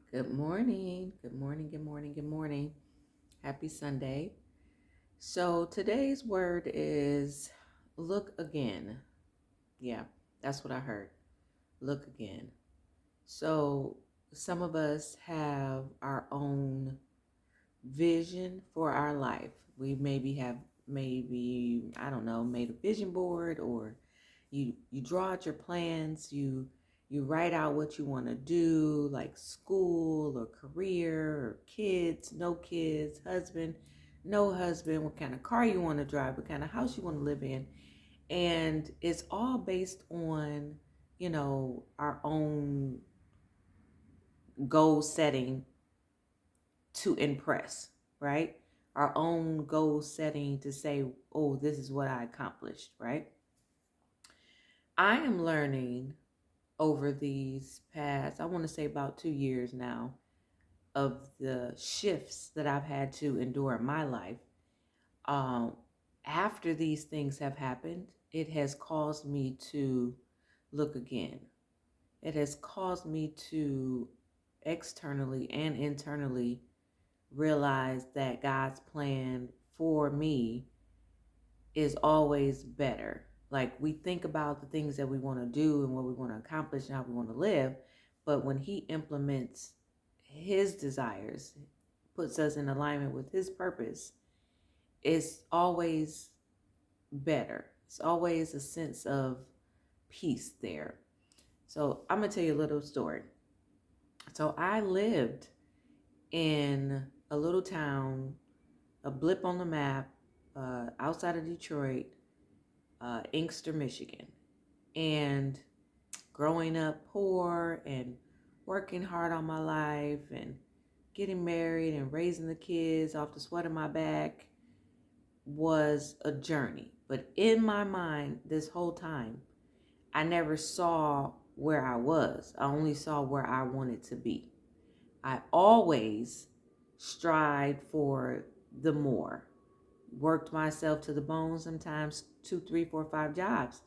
Good morning. Good morning. Good morning. Good morning. Happy Sunday. So today's word is look again. Yeah, that's what I heard. Look again. So some of us have our own vision for our life. We maybe I don't know, made a vision board, or you draw out your plans, you write out what you want to do, like school or career or kids, no kids, husband, no husband, what kind of car you want to drive, what kind of house you want to live in. And it's all based on, our own goal setting to impress, right? Our own goal setting to say, oh, this is what I accomplished, right? I am learning over these past, I want to say about 2 years now, of the shifts that I've had to endure in my life. Um, After these things have happened, it has caused me to look again. It has caused me to externally and internally realize that God's plan for me is always better. Like, we think about the things that we want to do and what we want to accomplish and how we want to live, but when He implements His desires, puts us in alignment with His purpose, it's always better. It's always a sense of peace there. So I'm gonna tell you a little story. So I lived in a little town, a blip on the map, outside of Detroit, Inkster, Michigan. And growing up poor and working hard on my life and getting married and raising the kids off the sweat of my back was a journey. But in my mind, this whole time, I never saw where I was. I only saw where I wanted to be. I always strived for the more. Worked myself to the bone, sometimes two, three, four, five jobs.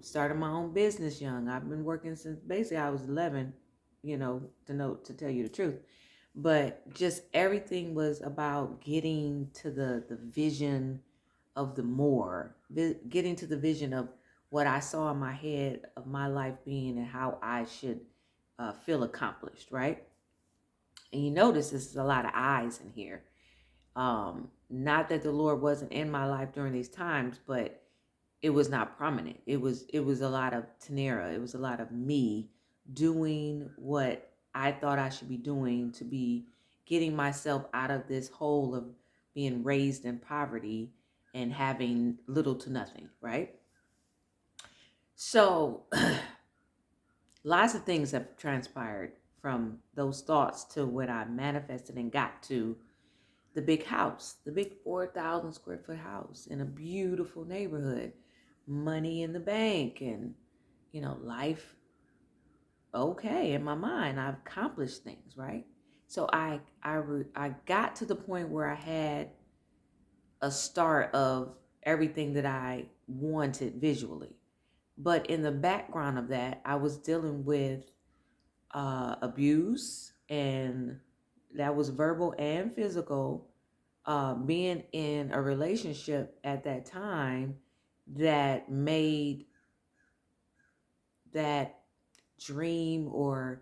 Started my own business young. I've been working since basically I was 11, to tell you the truth. But just everything was about getting to the vision of the more, getting to the vision of what I saw in my head of my life being and how I should feel accomplished, right? And you notice this is a lot of eyes in here. Not that the Lord wasn't in my life during these times, but it was not prominent. It was a lot of Tanera. It was a lot of me doing what I thought I should be doing to be getting myself out of this hole of being raised in poverty and having little to nothing, right? So lots of things have transpired from those thoughts to what I manifested and got to the big house, the big 4,000 square foot house in a beautiful neighborhood, money in the bank, and life okay in my mind. I've accomplished things, right? So I got to the point where I had a start of everything that I wanted visually. But in the background of that, I was dealing with abuse, and that was verbal and physical. Being in a relationship at that time that made that dream or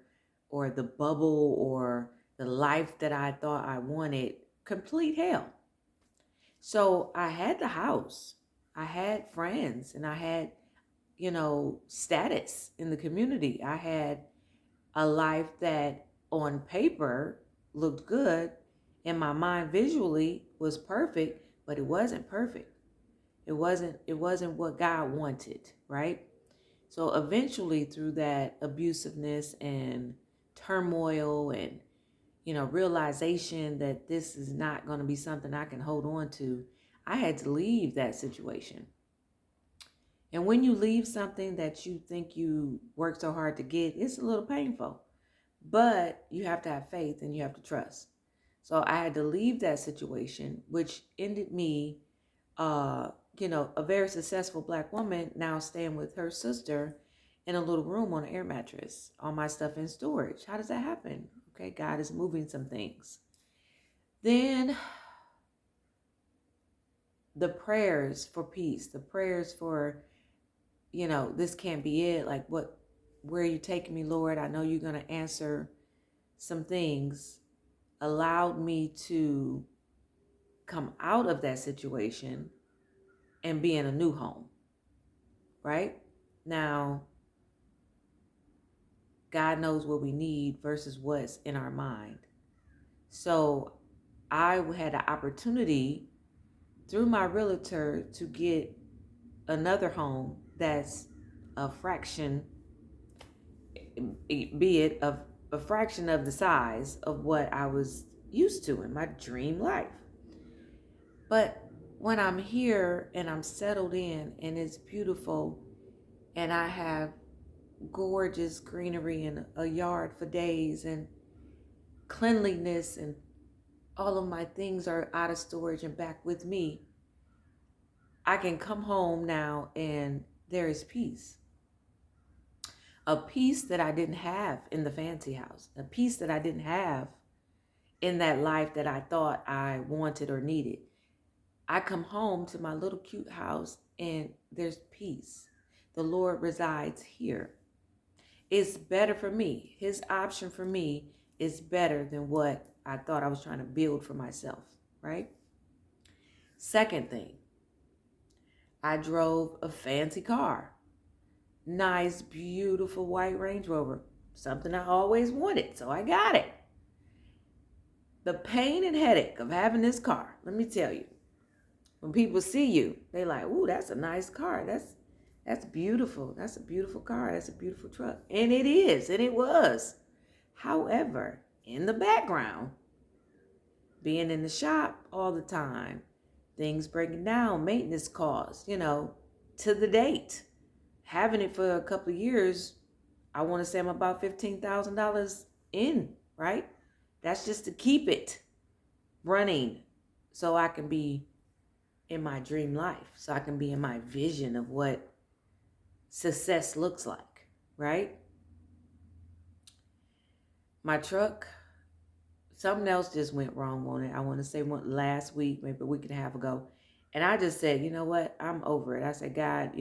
the bubble or the life that I thought I wanted complete hell. So I had the house, I had friends, and I had, status in the community. I had a life that on paper looked good, in my mind visually was perfect, but it wasn't perfect. It wasn't what God wanted, right? So eventually through that abusiveness and turmoil and realization that this is not going to be something I can hold on to, I had to leave that situation. And when you leave something that you think you worked so hard to get, it's a little painful. But you have to have faith and you have to trust. So I had to leave that situation, which ended me, a very successful Black woman now staying with her sister in a little room on an air mattress, all my stuff in storage. How does that happen? Okay, God is moving some things. Then the prayers for peace, the prayers for, this can't be it. Like, where are you taking me, Lord? I know you're going to answer some things. Allowed me to come out of that situation and be in a new home, right? Now, God knows what we need versus what's in our mind. So I had an opportunity through my realtor to get another home that's a fraction, be it of a fraction of the size of what I was used to in my dream life. But when I'm here and I'm settled in and it's beautiful and I have gorgeous greenery and a yard for days and cleanliness and all of my things are out of storage and back with me, I can come home now and there is peace. A peace that I didn't have in the fancy house. A peace that I didn't have in that life that I thought I wanted or needed. I come home to my little cute house and there's peace. The Lord resides here. It's better for me. His option for me is better than what I thought I was trying to build for myself, right? Second thing, I drove a fancy car. Nice, beautiful white Range Rover. Something I always wanted, so I got it. The pain and headache of having this car, let me tell you. When people see you, they like, ooh, that's a nice car. That's beautiful. That's a beautiful car. That's a beautiful truck. And it is, and it was. However, in the background, being in the shop all the time, things breaking down, maintenance costs, to the date. Having it for a couple of years, I want to say I'm about $15,000 in, right? That's just to keep it running so I can be in my dream life, so I can be in my vision of what success looks like, right? My truck, something else just went wrong on it. I want to say last week, maybe a week and a half ago. And I just said, you know what? I'm over it. I said, God,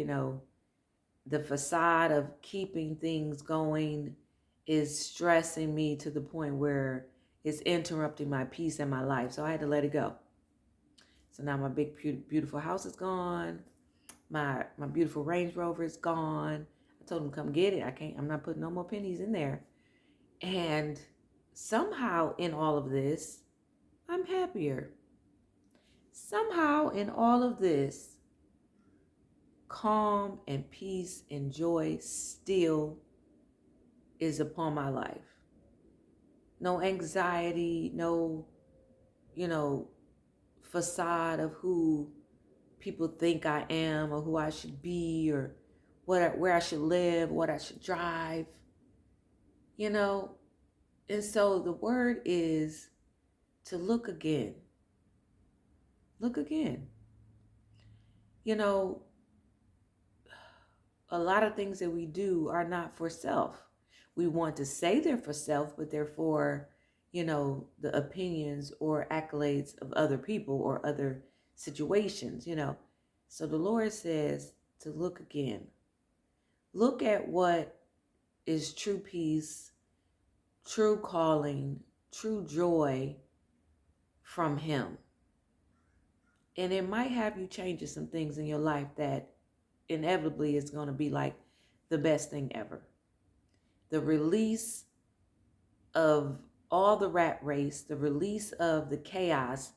the facade of keeping things going is stressing me to the point where it's interrupting my peace in my life. So I had to let it go. So now my big, beautiful house is gone. My beautiful Range Rover is gone. I told him, come get it. I'm not putting no more pennies in there. And somehow in all of this, I'm happier. Somehow in all of this, calm and peace and joy still is upon my life. No anxiety, no, facade of who people think I am or who I should be or where I should live, what I should drive, And so the word is to look again. Look again. A lot of things that we do are not for self. We want to say they're for self, but they're for, the opinions or accolades of other people or other situations, So the Lord says to look again. Look at what is true peace, true calling, true joy from Him. And it might have you changing some things in your life that inevitably is going to be like the best thing ever. The release of all the rat race, the release of the chaos,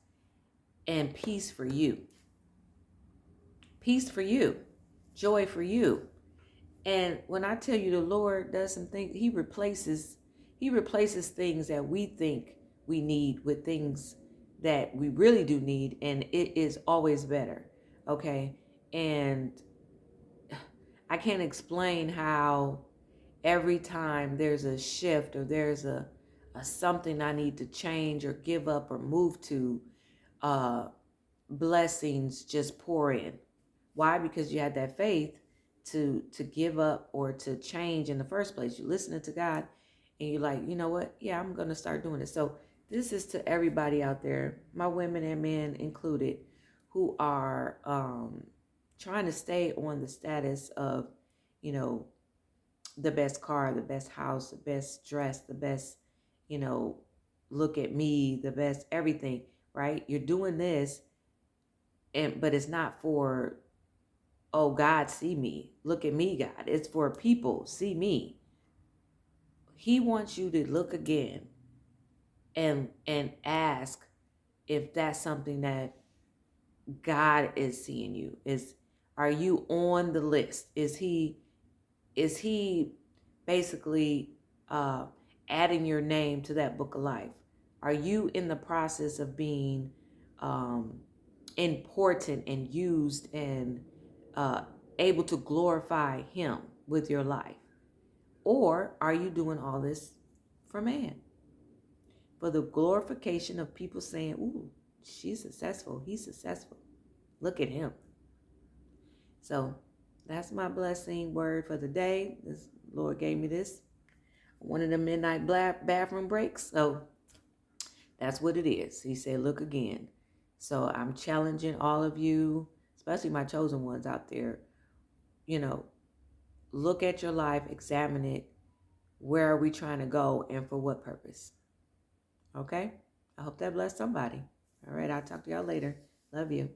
and peace for you. Peace for you. Joy for you. And when I tell you the Lord does some things, He replaces things that we think we need with things that we really do need, and it is always better. Okay? And I can't explain how every time there's a shift or there's a something I need to change or give up or move to, blessings just pour in. Why? Because you had that faith to give up or to change in the first place. You're listening to God and you're like, you know what? Yeah, I'm going to start doing it. So this is to everybody out there, my women and men included, who are trying to stay on the status of, you know, the best car, the best house, the best dress, the best, you know, look at me, the best everything, right? You're doing this, but it's not for, oh, God, see me. Look at me, God. It's for people, see me. He wants you to look again and ask if that's something that God is seeing you. Are you on the list? Is he basically adding your name to that book of life? Are you in the process of being um, important and used and uh, able to glorify Him with your life? Or are you doing all this for man? For the glorification of people saying, ooh, she's successful, he's successful. Look at him. So that's my blessing word for the day. This Lord gave me this. One of the midnight bathroom breaks. So that's what it is. He said, look again. So I'm challenging all of you, especially my chosen ones out there, you know, look at your life, examine it. Where are we trying to go and for what purpose? Okay? I hope that blessed somebody. All right, I'll talk to y'all later. Love you.